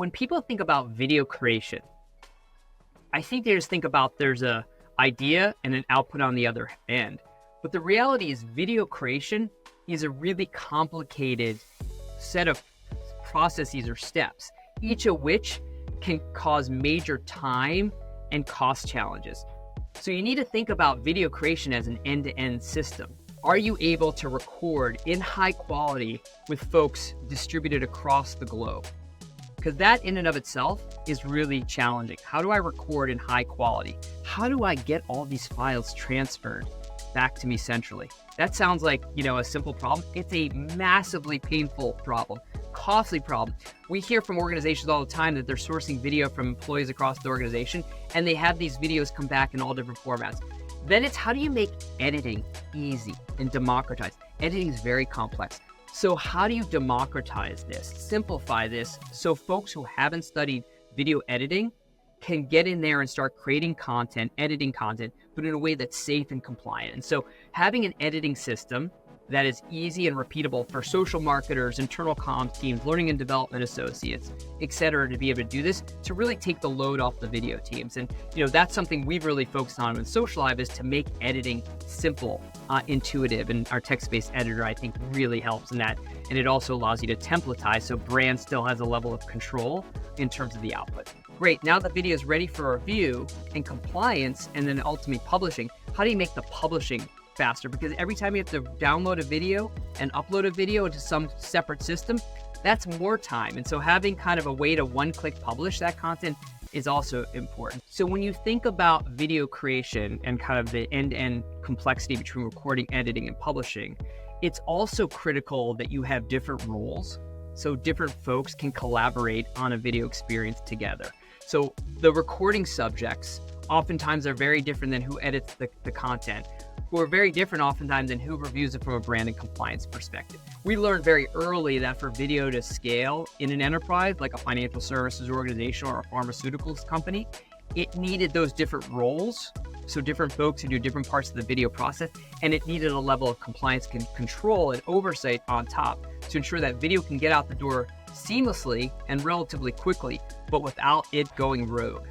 when people think about video creation, I think they just think about there's a idea and an output on the other end. But the reality is video creation is a really complicated set of processes or steps, each of which can cause major time and cost challenges. So you need to think about video creation as an end-to-end system. Are you able to record in high quality with folks distributed across the globe? Because that in and of itself is really challenging. How do I record in high quality? How do I get all these files transferred back to me centrally? That sounds like, a simple problem. It's a massively painful problem, costly problem. We hear from organizations all the time that they're sourcing video from employees across the organization, and they have these videos come back in all different formats. Then it's how do you make editing easy and democratized? Editing is very complex. So how do you democratize this, simplify this, so folks who haven't studied video editing can get in there and start creating content, editing content, but in a way that's safe and compliant. And so having an editing system that is easy and repeatable for social marketers, internal comms teams, learning and development associates, et cetera, to be able to do this, to really take the load off the video teams. And that's something we've really focused on in Social Live, is to make editing simple, intuitive. And our text-based editor, I think, really helps in that. And it also allows you to templatize, so brand still has a level of control in terms of the output. Great, now the video is ready for review and compliance, and then ultimately publishing. How do you make the publishing faster? Because every time you have to download a video and upload a video into some separate system, that's more time. And so having kind of a way to one-click publish that content is also important. So when you think about video creation and kind of the end-to-end complexity between recording, editing, and publishing, it's also critical that you have different roles, so different folks can collaborate on a video experience together. So the recording subjects oftentimes are very different than who edits the content, who are very different oftentimes than who reviews it from a brand and compliance perspective. We learned very early that for video to scale in an enterprise, like a financial services organization or a pharmaceuticals company, it needed those different roles, so different folks who do different parts of the video process, and it needed a level of compliance control and oversight on top to ensure that video can get out the door seamlessly and relatively quickly, but without it going rogue.